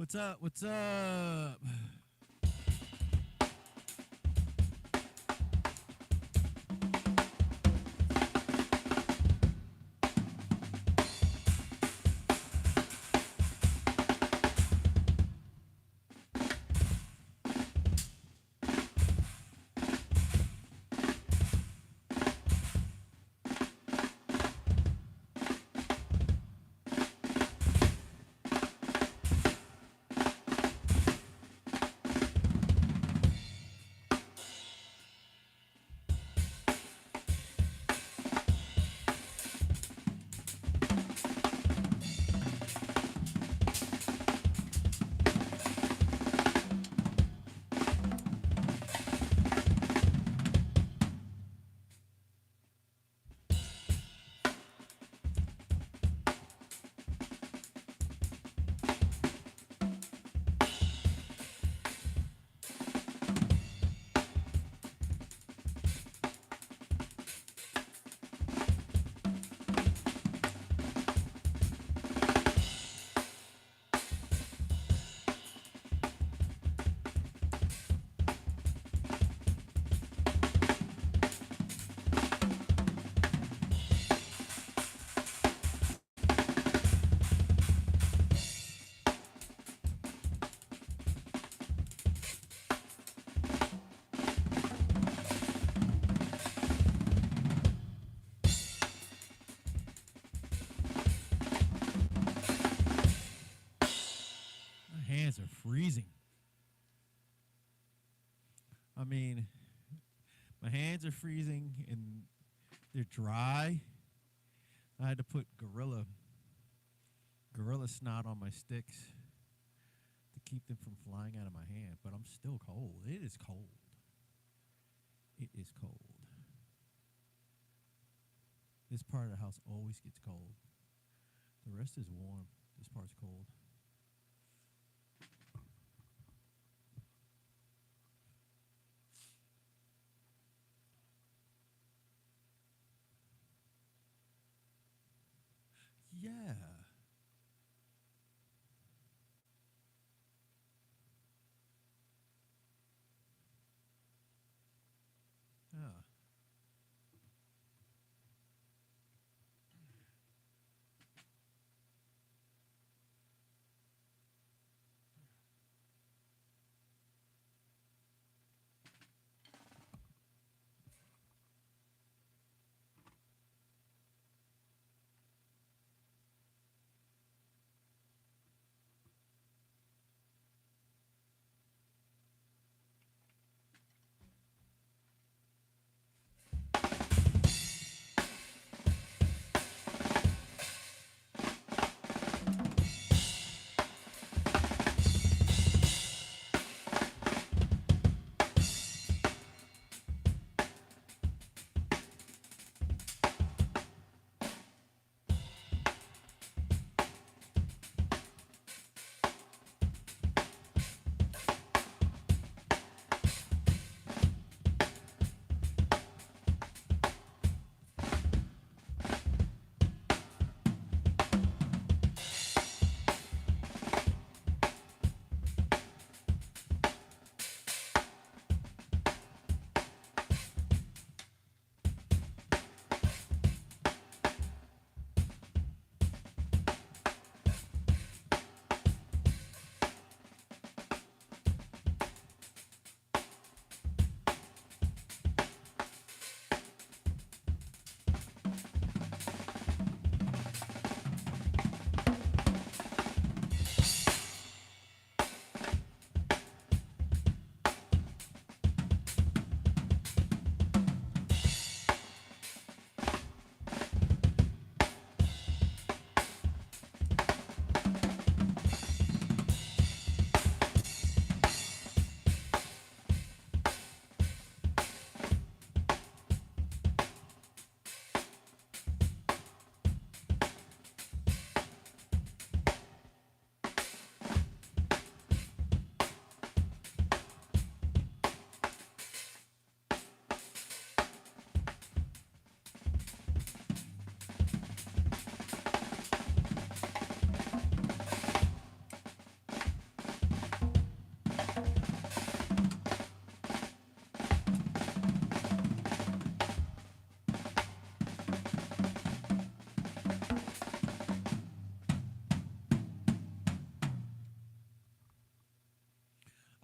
What's up? What's up? My hands are freezing. I mean, my hands are freezing and they're dry. I had to put gorilla snot on my sticks to keep them from flying out of my hand, but I'm still cold. It is cold. It is cold. This part of the house always gets cold. The rest is warm. This part's cold. Yeah. Yeah.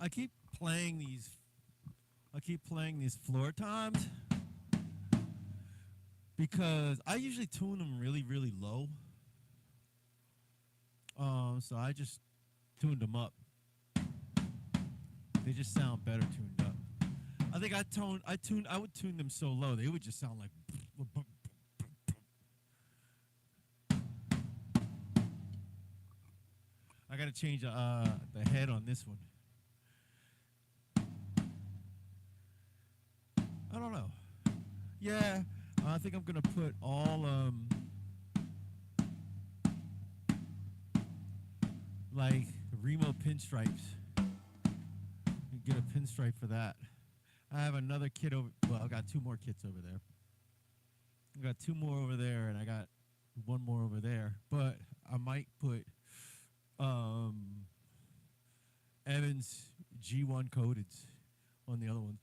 I keep playing these. I keep playing these floor toms because I usually tune them really, really low. So I just tuned them up. They just sound better tuned up. I think I would tune them so low they would just sound like. I gotta change the head on this one. I don't know. Yeah, I think I'm gonna put all like Remo pinstripes. Get a pinstripe for that. I have another kit over. Well, I got two more kits over there. I got two more over there, and I got one more over there. But I might put Evans G1 codeds on the other ones.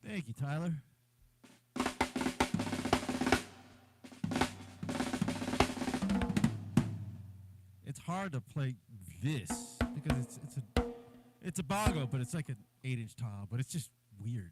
Thank you, Tyler. It's hard to play this because it's a bongo, but it's like an 8-inch tom, but it's just weird.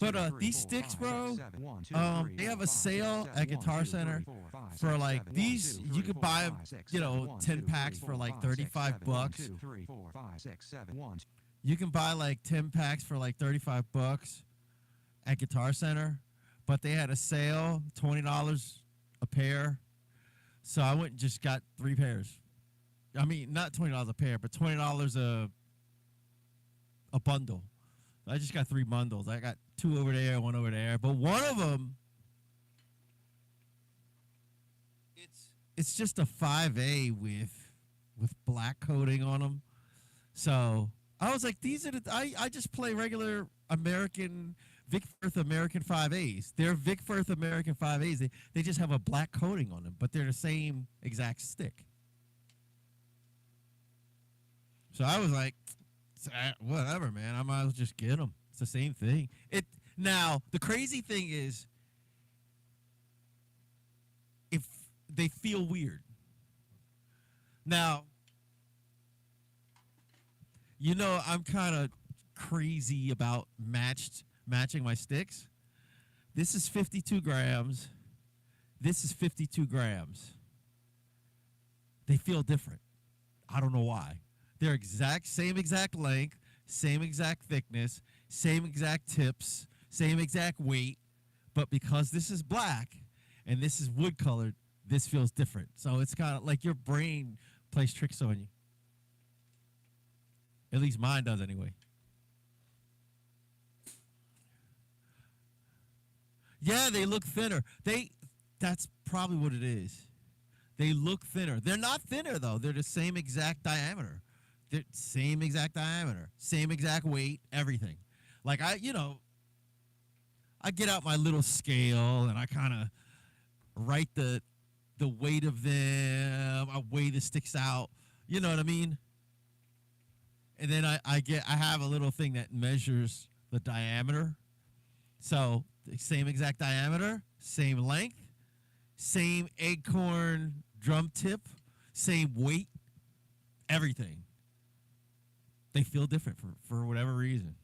But these sticks, bro, they have a sale at Guitar Center for like these. You could buy them, 10 packs for like $35. You can buy like 10 packs for like $35 at Guitar Center, but they had a sale, $20 a pair. So I went and just got 3 pairs. I mean, not $20 a pair, but $20 a bundle. I just got 3 bundles. I got 2 over there, 1 over there. But one of them, it's just a 5A with black coating on them. So I was like, I just play regular American Vic Firth American 5As. They're Vic Firth American 5As. They just have a black coating on them, but they're the same exact stick. So I was like, whatever, man. I might as well just get them. It's the same thing. Now, the crazy thing is, if they feel weird. Now, I'm kind of crazy about matching my sticks. This is 52 grams. This is 52 grams. They feel different. I don't know why. They're same exact length, same exact thickness, same exact tips, same exact weight, but because this is black and this is wood colored, this feels different. So it's kind of like your brain plays tricks on you. At least mine does anyway. Yeah, they look thinner. That's probably what it is. They look thinner. They're not thinner though. They're the same exact diameter. They're same exact diameter, same exact weight, everything. Like I get out my little scale and I kind of write the weight of them. I weigh the sticks out. You know what I mean? And then I have a little thing that measures the diameter. So the same exact diameter, same length, same acorn drum tip, same weight, everything. They feel different for whatever reason.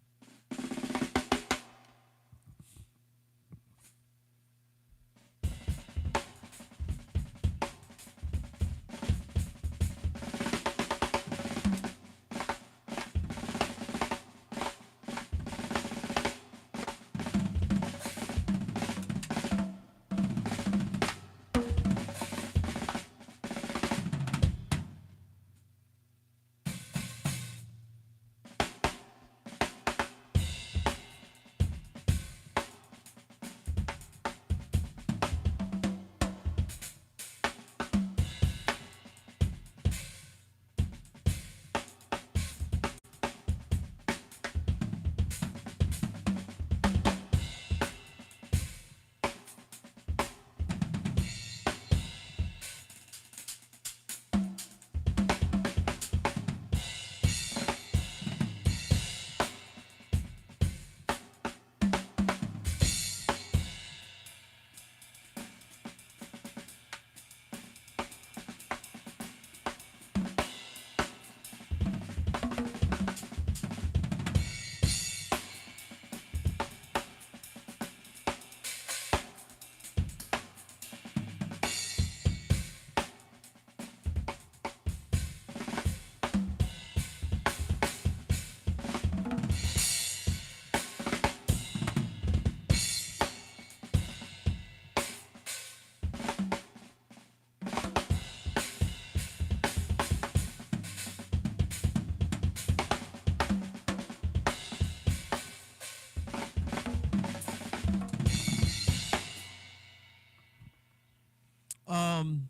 Um,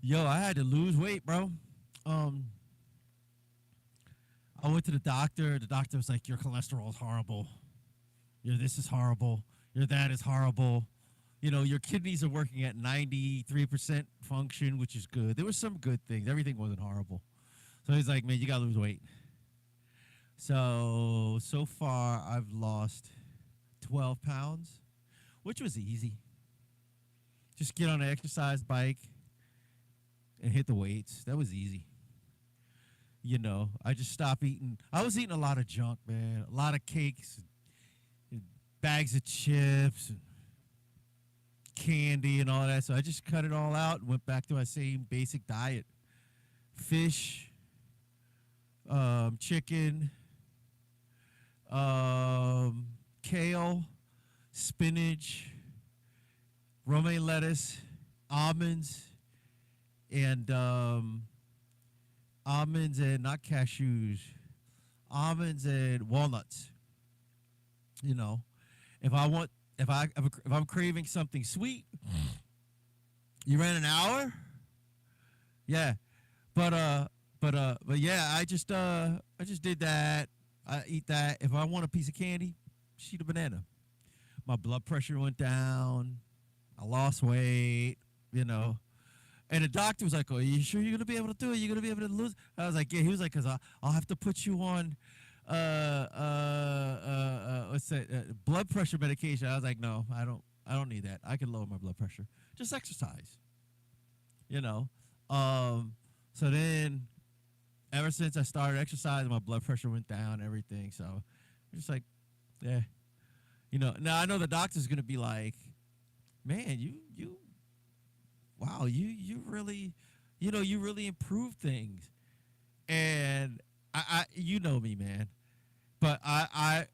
Yo, I had to lose weight, bro. Um, I went to the doctor. The doctor was like, "Your cholesterol is horrible. Your this is horrible. Your that is horrible. Your kidneys are working at 93% function, which is good. There were some good things. Everything wasn't horrible. So he's like, man, you gotta lose weight. So far I've lost 12 pounds, which was easy. Just get on an exercise bike and hit the weights. That was easy. I just stopped eating. I was eating a lot of junk, man. A lot of cakes, and bags of chips, and candy, and all that. So I just cut it all out and went back to my same basic diet: fish, chicken, kale, spinach, romaine lettuce, almonds, and almonds and not cashews, almonds and walnuts. You know, if I want, if I'm craving something sweet, you ran an hour, yeah. But yeah, I just did that. I eat that. If I want a piece of candy, just eat a banana. My blood pressure went down. I lost weight. You know, and the doctor was like, "Oh, are you sure you're gonna be able to do it? You're gonna be able to lose?" I was like, "Yeah." He was like, "Cause I'll have to put you on what's that? Blood pressure medication." I was like, "No, I don't need that. I can lower my blood pressure. Just exercise." You know. Um. So then, ever since I started exercising, my blood pressure went down. Everything. So, I'm just like, yeah. Now I know the doctor's gonna be like, "Man, you wow, you really, you really improved things." And you know me, man. But I'll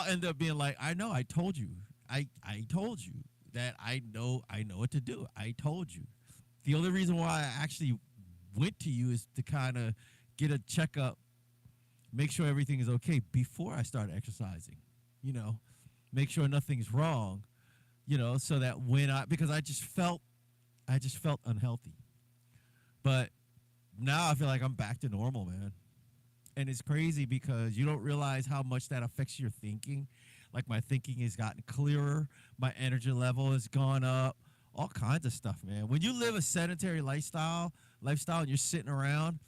end up being like, I know, I told you. I told you that I know what to do. I told you. The only reason why I actually went to you is to kind of get a checkup, make sure everything is okay before I start exercising. You know, make sure nothing's wrong. You know, so that when because I just felt unhealthy. But now I feel like I'm back to normal, man. And it's crazy because you don't realize how much that affects your thinking. Like my thinking has gotten clearer, my energy level has gone up, all kinds of stuff, man. When you live a sedentary lifestyle and you're sitting around,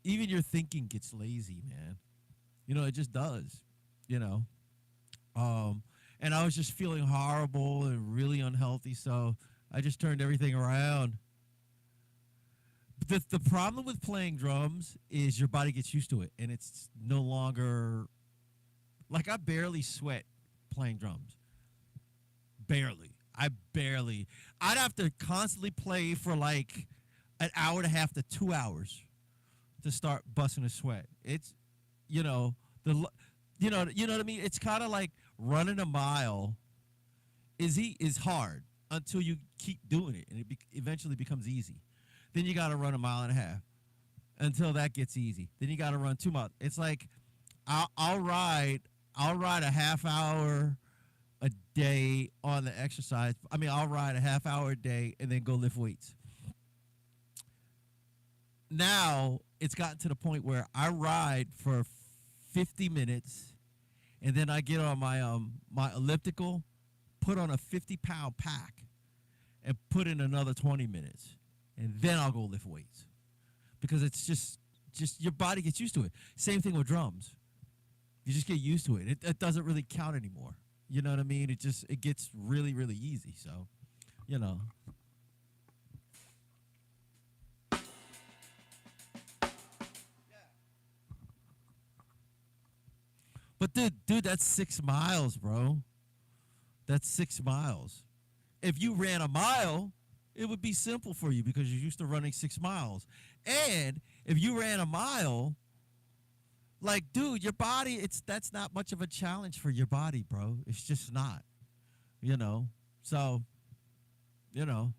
even your thinking gets lazy, man. You know, it just does. You know. Um and I was just feeling horrible and really unhealthy, so I just turned everything around. The problem with playing drums is your body gets used to it and it's no longer like I barely sweat playing drums. Barely. I barely. I'd have to constantly play for like an hour and a half to 2 hours to start busting a sweat. It's you know the you know what I mean. It's kind of like running a mile is hard until you keep doing it and eventually becomes easy. Then you got to run a mile and a half until that gets easy. Then you got to run 2 miles. It's like I'll, I'll ride I'll ride a half hour a day on the exercise. I mean, I'll ride a half hour a day and then go lift weights. Now it's gotten to the point where I ride for 50 minutes and then I get on my elliptical, put on a 50-pound pack and put in another 20 minutes. And then I'll go lift weights. Because it's just your body gets used to it. Same thing with drums. You just get used to it. It doesn't really count anymore. You know what I mean? It gets really, really easy. So, you know. But dude, that's 6 miles, bro. That's 6 miles. If you ran a mile, it would be simple for you because you're used to running 6 miles. And if you ran a mile, like, dude, your body, that's not much of a challenge for your body, bro. It's just not, you know. So, you know.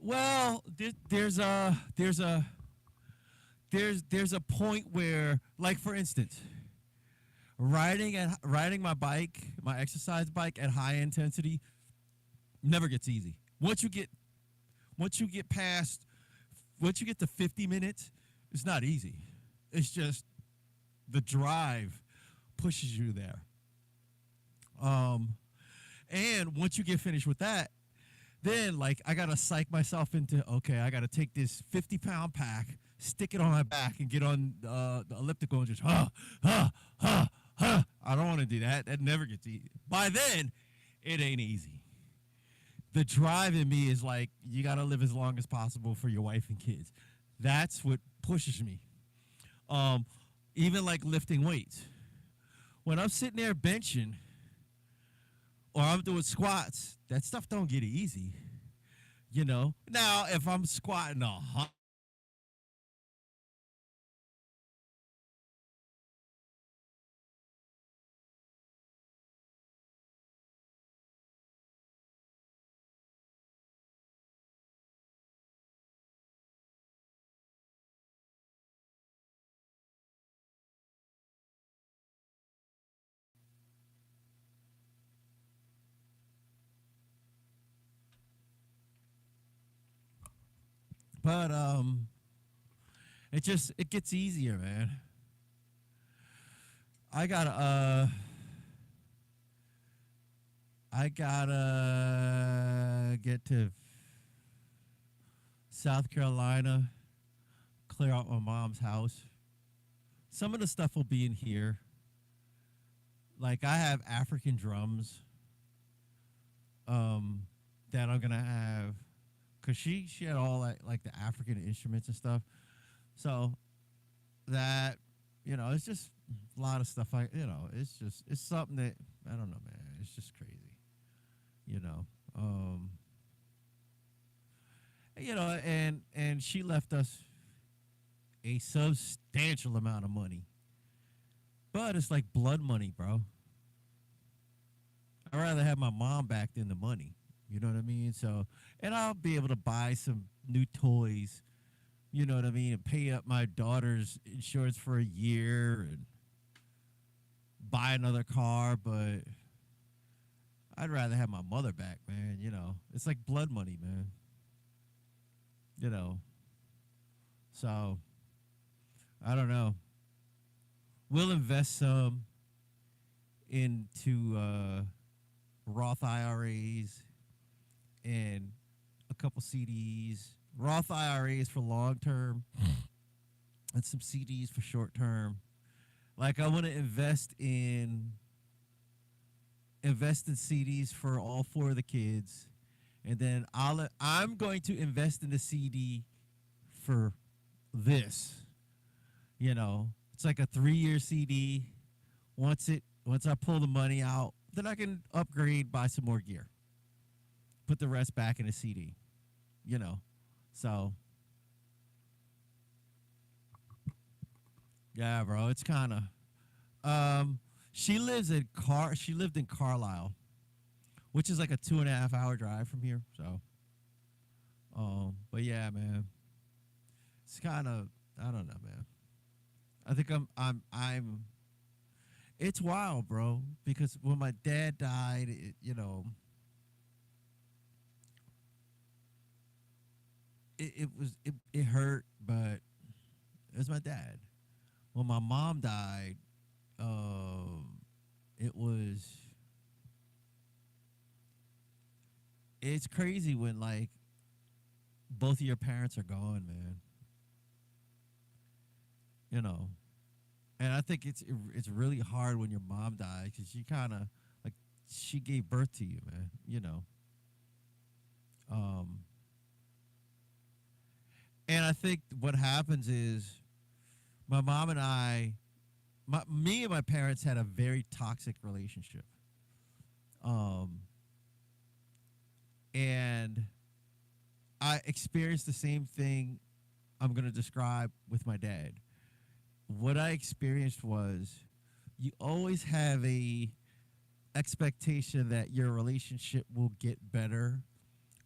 Well, there's a point where, like, for instance, riding my bike, my exercise bike at high intensity never gets easy. Once you get past once you get to 50 minutes, it's not easy. It's just the drive pushes you there. Um and once you get finished with that, then like I gotta psych myself into okay, I gotta take this 50-pound pack, stick it on my back, and get on the elliptical and just I don't want to do that. That never gets easy. By then, it ain't easy. The drive in me is like you gotta live as long as possible for your wife and kids. That's what pushes me. Um, Even like lifting weights. When I'm sitting there benching or I'm doing squats, that stuff don't get easy. You know. Now, if I'm squatting 100 But it gets easier, man. I gotta get to South Carolina, clear out my mom's house. Some of the stuff will be in here. Like I have African drums um that I'm gonna have because she had all like the African instruments and stuff. So that it's just a lot of stuff. It's something that I don't know, man. It's just crazy, you know. Um, and she left us a substantial amount of money, but it's like blood money, bro. I'd rather have my mom back than the money. You know what I mean? So, and I'll be able to buy some new toys. You know what I mean? And pay up my daughter's insurance for a year and buy another car, but I'd rather have my mother back, man. It's like blood money, man. You know, so I don't know. We'll invest some into Roth IRAs and a couple CDs. Roth IRAs for long term and some CDs for short term. Like I want to invest in CDs for all four of the kids, and then I'm going to invest in the CD for this. It's like a 3-year CD. Once I pull the money out, then I can upgrade, buy some more gear, put the rest back in the CD. You know, so yeah, bro, it's kind of. She lives in Car. She lived in Carlisle, which is like a 2.5 hour drive from here. So, but yeah, man, it's kind of. I don't know, man. I think I'm. It's wild, bro. Because when my dad died, it hurt, but it was my dad. When my mom died, um, it was. It's crazy when like both of your parents are gone, man. You know, and I think it's really hard when your mom dies because she kind of like she gave birth to you, man. Um, and I think what happens is my mom and me and my parents had a very toxic relationship. Um, and I experienced the same thing I'm going to describe with my dad. What I experienced was you always have a expectation that your relationship will get better,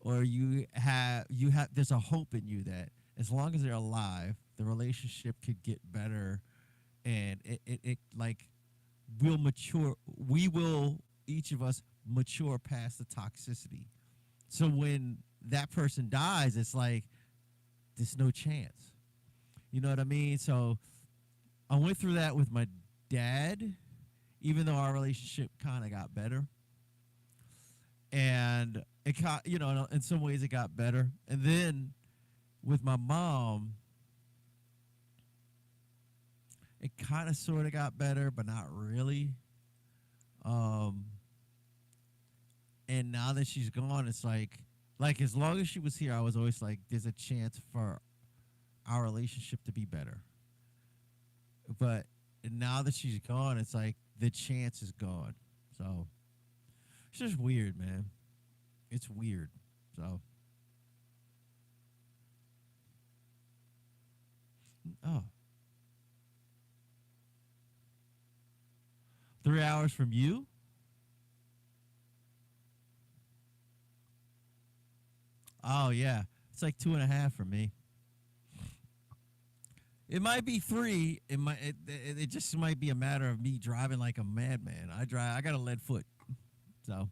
or you have there's a hope in you that as long as they're alive the relationship could get better, and it like will mature. We will, each of us, mature past the toxicity. So when that person dies, it's like there's no chance. You know what I mean? So I went through that with my dad, even though our relationship kind of got better. And in some ways it got better. And then with my mom, it kind of sort of got better, but not really. Um, and now that she's gone, it's like as long as she was here, I was always like, there's a chance for our relationship to be better. But now that she's gone, it's like the chance is gone. So it's just weird, man. It's weird. So, oh, 3 hours from you? Oh, yeah. It's like 2.5 from me. It might be 3. It just might be a matter of me driving like a madman. I got a lead foot. So,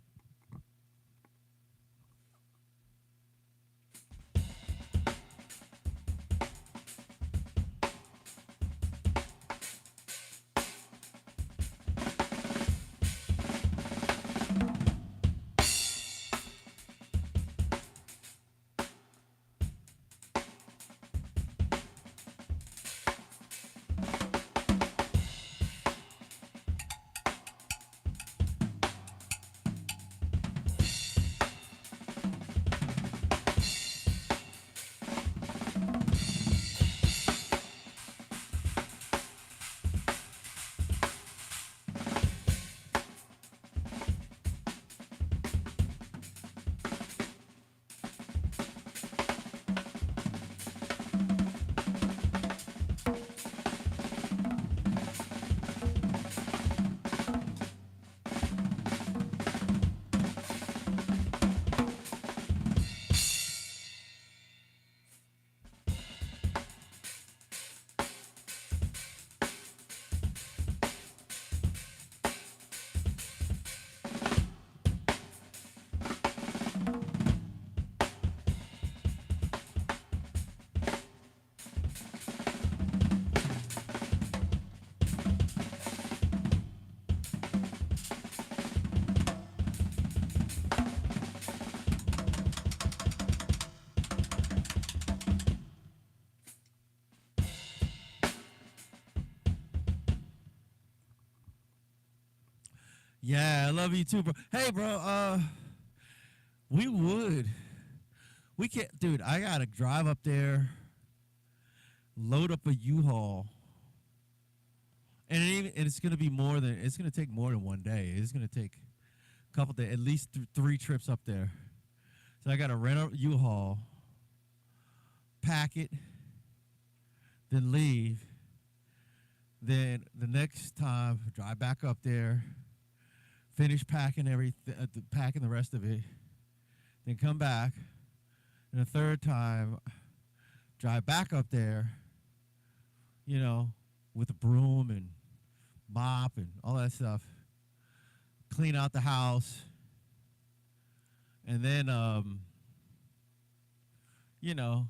Yeah, I love you too, bro. Hey, bro. We would. We can't, dude. I gotta drive up there, load up a U-Haul, and it's gonna be more than. It's gonna take more than one day. It's gonna take a couple days, at least three trips up there. So I gotta rent a U-Haul, pack it, then leave. Then the next time, drive back up there, finish packing everything, packing the rest of it, then come back, and the third time, drive back up there, with a broom and mop and all that stuff, clean out the house, and then, you know,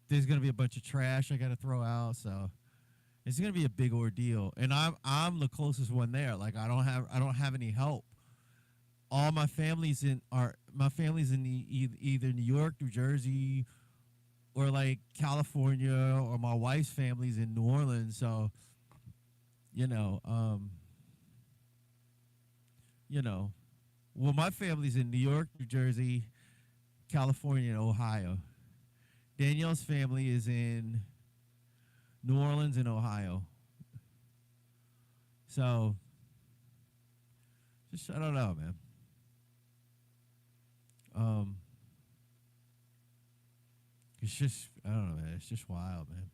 there's gonna be a bunch of trash I gotta throw out, so it's gonna be a big ordeal. And I'm the closest one there. Like I don't have any help. All my family's in either New York, New Jersey, or like California, or my wife's family's in New Orleans. So you know, um, you know, well, my family's in New York, New Jersey, California, and Ohio. Danielle's family is in New Orleans and Ohio. So just I don't know, man. Um, it's just I don't know, man. It's just wild, man.